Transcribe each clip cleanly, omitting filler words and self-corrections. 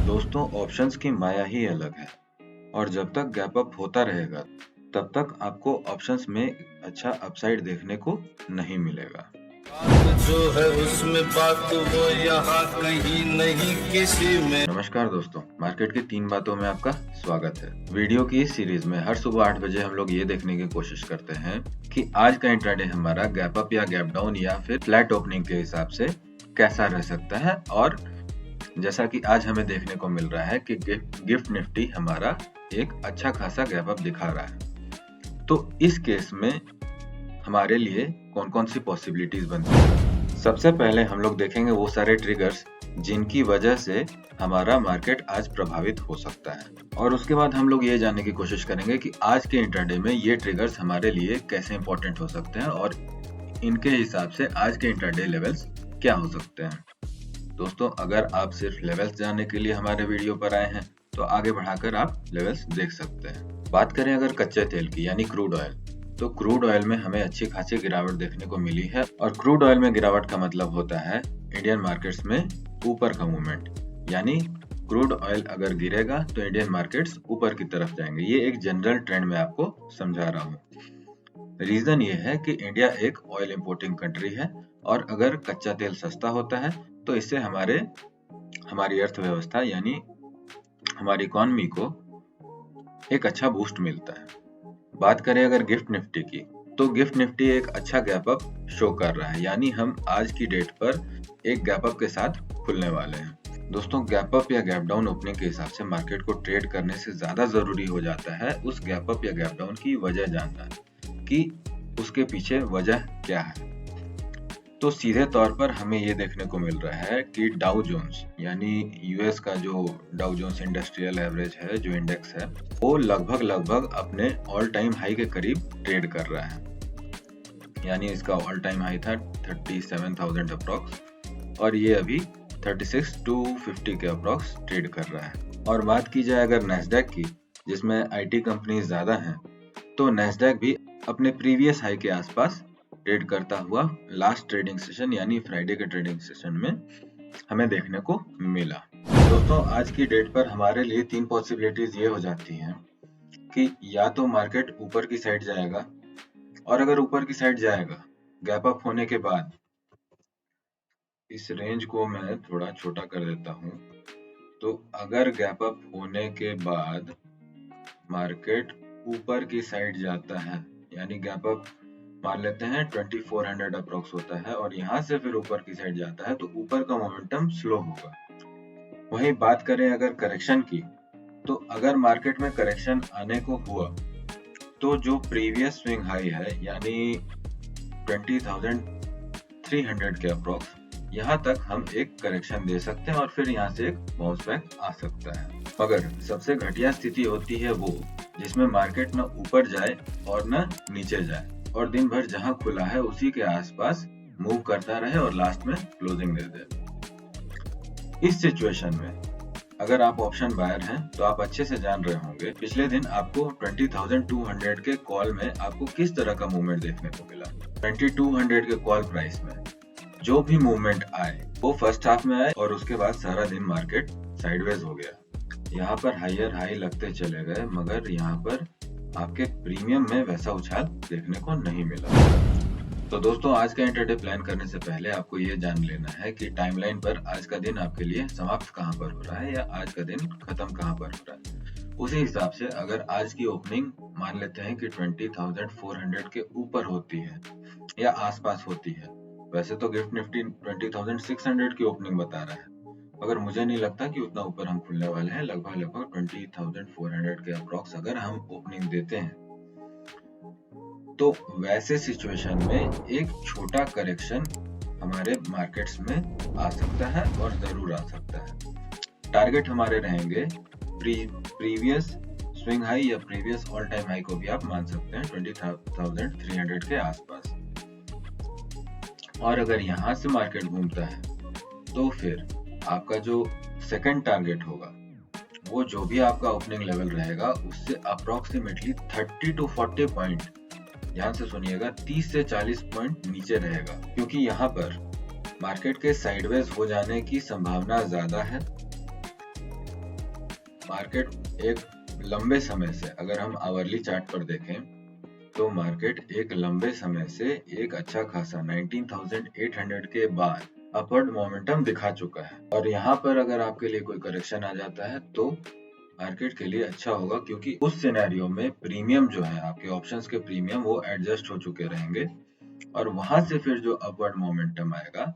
दोस्तों, ऑप्शंस की माया ही अलग है और जब तक गैप अप होता रहेगा तब तक आपको ऑप्शंस में अच्छा अपसाइड देखने को नहीं मिलेगा। बात जो है उसमें बात वो यहाँ कहीं नहीं किसी में। नमस्कार दोस्तों, मार्केट की 3 बातों में आपका स्वागत है। वीडियो की इस सीरीज में हर सुबह 8 बजे हम लोग ये देखने की कोशिश करते हैं कि आज का इंट्राडे हमारा गैप अप या गैप डाउन या फिर फ्लैट ओपनिंग के हिसाब से कैसा रह सकता है। और जैसा कि आज हमें देखने को मिल रहा है कि गिफ्ट निफ्टी हमारा एक अच्छा खासा गैप अप दिखा रहा है, तो इस केस में हमारे लिए कौन कौन सी पॉसिबिलिटीज बनती है। सबसे पहले हम लोग देखेंगे वो सारे ट्रिगर्स जिनकी वजह से हमारा मार्केट आज प्रभावित हो सकता है, और उसके बाद हम लोग ये जानने की कोशिश करेंगे कि आज के इंट्राडे में ये ट्रिगर्स हमारे लिए कैसे इंपॉर्टेंट हो सकते हैं और इनके हिसाब से आज के इंट्राडे लेवल्स क्या हो सकते हैं। दोस्तों, अगर आप सिर्फ लेवल्स जानने के लिए हमारे वीडियो पर आए हैं तो आगे बढ़ाकर आप लेवल्स देख सकते हैं। बात करें अगर कच्चे तेल की यानी क्रूड ऑयल, तो क्रूड ऑयल में हमें अच्छी खासी गिरावट देखने को मिली है, और क्रूड ऑयल में गिरावट का मतलब होता है इंडियन मार्केट्स में ऊपर का मूवमेंट। यानी क्रूड ऑयल अगर गिरेगा तो इंडियन मार्केट्स ऊपर की तरफ जाएंगे। ये एक जनरल ट्रेंड में आपको समझा रहा हूँ। रीजन ये है कि इंडिया एक ऑयल इंपोर्टिंग कंट्री है, और अगर कच्चा तेल सस्ता होता है तो इससे हमारी अर्थव्यवस्था यानी हमारी इकोनॉमी को एक अच्छा बूस्ट मिलता है। बात करें अगर गिफ्ट निफ्टी की, तो गिफ्ट निफ्टी एक अच्छा गैप अप शो कर रहा है, यानी हम आज की डेट पर एक गैप अप के साथ खुलने वाले हैं। दोस्तों, गैप अप या गैप डाउन ओपनिंग के हिसाब से मार्केट को ट्रेड करने से ज्यादा जरूरी हो जाता है उस गैप अप या गैप डाउन की वजह जानना कि उसके पीछे वजह क्या है। तो सीधे तौर पर हमें ये देखने को मिल रहा है कि डाउ जोन्स यानी यूएस का जो डाउ जोन्स इंडस्ट्रियल एवरेज है, जो इंडेक्स है, वो लगभग अपने ऑल टाइम हाई के करीब ट्रेड कर रहा है। यानी इसका ऑल टाइम हाई था 37,000 अप्रॉक्स, और ये अभी 36,250 के अप्रॉक्स ट्रेड कर रहा है। और बात की जाए अगर नैस्डैक की, जिसमें आईटी कंपनी ज्यादा हैं, तो नैस्डैक भी अपने प्रीवियस हाई के आसपास ट्रेड करता हुआ लास्ट ट्रेडिंग सेशन यानी फ्राइडे के ट्रेडिंग सेशन में हमें देखने को मिला। दोस्तों, आज की डेट पर हमारे लिए 3 पॉसिबिलिटीज ये हो जाती हैं कि या तो मार्केट ऊपर की साइड जाएगा, और अगर ऊपर की साइड जाएगा गैप अप होने के बाद, इस रेंज को मैं थोड़ा छोटा कर देता हूं, तो अगर गैप अप होने के बाद मार्केट ऊपर की साइड जाता है, यानी गैप अप मान लेते हैं 2400 अप्रोक्स होता है, और यहाँ से फिर ऊपर की साइड जाता है, तो ऊपर का मोमेंटम स्लो होगा। वहीं बात करें अगर करेक्शन की, तो अगर मार्केट में करेक्शन आने को हुआ तो जो प्रीवियस स्विंग हाई है यानी 20,300 के अप्रोक्स, यहाँ तक हम एक करेक्शन दे सकते हैं और फिर यहाँ से एक बाउंस बैक आ सकता है। मगर सबसे घटिया स्थिति होती है वो जिसमें मार्केट न ऊपर जाए और न नीचे जाए, और दिन भर जहां खुला है उसी के आसपास मूव करता रहे और लास्ट में क्लोजिंग दे दे। इस सिचुएशन में अगर आप ऑप्शन बायर हैं तो आप अच्छे से जान रहे होंगे पिछले दिन आपको 20,200 के कॉल में आपको किस तरह का मूवमेंट देखने को मिला। 2200 के कॉल प्राइस में जो भी मूवमेंट आए वो फर्स्ट हाफ में आए, और उसके बाद सारा दिन मार्केट साइडवेज हो गया। यहाँ पर हायर हाई लगते चले गए, मगर यहाँ पर आपके प्रीमियम में वैसा उछाल देखने को नहीं मिला। तो दोस्तों, आज का इंट्राडे प्लान करने से पहले आपको ये जान लेना है कि टाइमलाइन पर आज का दिन आपके लिए समाप्त कहां पर हो रहा है या आज का दिन खत्म कहां पर हो रहा है। उसी हिसाब से अगर आज की ओपनिंग मान लेते हैं कि 20,400 के ऊपर होती है या आसपास होती है, वैसे तो गिफ्ट निफ्टी 20,600 की ओपनिंग बता रहा है, मगर मुझे नहीं लगता कि उतना ऊपर हम खुलने वाले हैं। लगभग 20,400 के अप्रॉक्स अगर हम ओपनिंग देते हैं, तो वैसे सिचुएशन में एक छोटा करेक्शन हमारे मार्केट्स में आ सकता है, और जरूर आ सकता है। टारगेट हमारे रहेंगे प्रीवियस स्विंग हाई या प्रीवियस ऑल टाइम हाई को भी आप मान सकते हैं 20,300 के आसपास। और अगर यहाँ से मार्केट घूमता है तो फिर आपका जो सेकंड टारगेट होगा वो जो भी आपका ओपनिंग लेवल रहेगा उससे अप्रोक्सीमेटली 30 to 40 पॉइंट, ध्यान से सुनिएगा, 30 से 40 पॉइंट नीचे रहेगा, क्योंकि यहाँ पर मार्केट के साइडवेज हो जाने की संभावना ज्यादा है। मार्केट एक लंबे समय से, अगर हम आवरली चार्ट पर देखें तो मार्केट एक लंबे समय से एक अच्छा खासा 19,800 के बाद अपवर्ड मोमेंटम दिखा चुका है। और यहाँ पर अगर आपके लिए कोई करेक्शन आ जाता है तो मार्केट के लिए अच्छा होगा, क्योंकि उस सिनेरियो में प्रीमियम जो है, आपके ऑप्शंस के प्रीमियम वो एडजस्ट हो चुके रहेंगे और वहां से फिर जो अपवर्ड मोमेंटम आएगा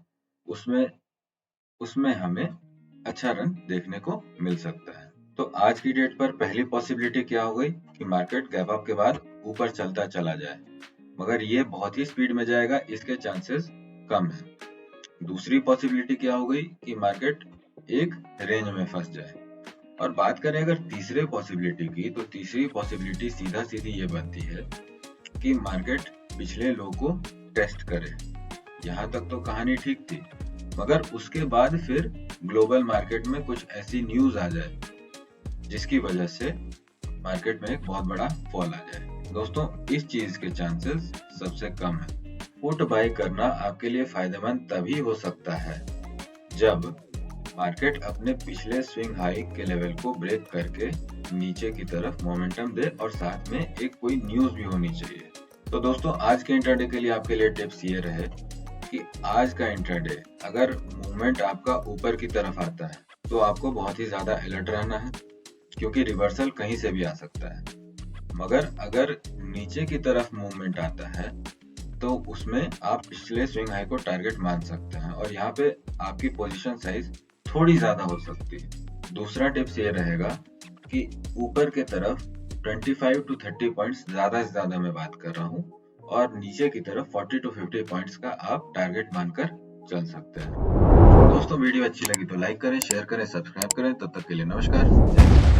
उसमें हमें अच्छा रन देखने को मिल सकता है। तो आज की डेट पर पहली पॉसिबिलिटी क्या हो गई कि मार्केट गैप अप के बाद ऊपर चलता चला जाए, मगर ये बहुत ही स्पीड में जाएगा, इसके चांसेस कम है। दूसरी पॉसिबिलिटी क्या हो गई कि मार्केट एक रेंज में फंस जाए। और बात करें अगर तीसरे पॉसिबिलिटी की, तो तीसरी पॉसिबिलिटी सीधा सीधी ये बनती है कि मार्केट पिछले लो को टेस्ट करे। यहाँ तक तो कहानी ठीक थी, मगर उसके बाद फिर ग्लोबल मार्केट में कुछ ऐसी न्यूज आ जाए जिसकी वजह से मार्केट में एक बहुत बड़ा फॉल आ जाए। दोस्तों, इस चीज के चांसेस सबसे कम है। पुट बाय करना आपके लिए फायदेमंद तभी हो सकता है जब मार्केट अपने पिछले स्विंग हाई के लेवल को ब्रेक करके नीचे की तरफ मोमेंटम दे और साथ में एक कोई न्यूज भी होनी चाहिए। तो दोस्तों, आज के इंट्राडे के लिए आपके लिए टिप्स ये रहे कि आज का इंट्राडे अगर मूवमेंट आपका ऊपर की तरफ आता है तो आपको बहुत ही ज्यादा अलर्ट रहना है, क्योंकि रिवर्सल कहीं से भी आ सकता है। मगर अगर नीचे की तरफ मूवमेंट आता है तो उसमें आप पिछले स्विंग हाई को टारगेट मान सकते हैं और यहाँ पे आपकी पोजीशन साइज थोड़ी ज्यादा हो सकती है। दूसरा टिप्स ये रहेगा कि ऊपर के तरफ 25 to 30 पॉइंट्स ज्यादा से ज्यादा मैं बात कर रहा हूँ और नीचे की तरफ 40 to 50 पॉइंट्स का आप टारगेट मानकर चल सकते हैं। दोस्तों, वीडियो अच्छी लगी तो लाइक करें, शेयर करें, सब्सक्राइब करें। तब तक के लिए नमस्कार।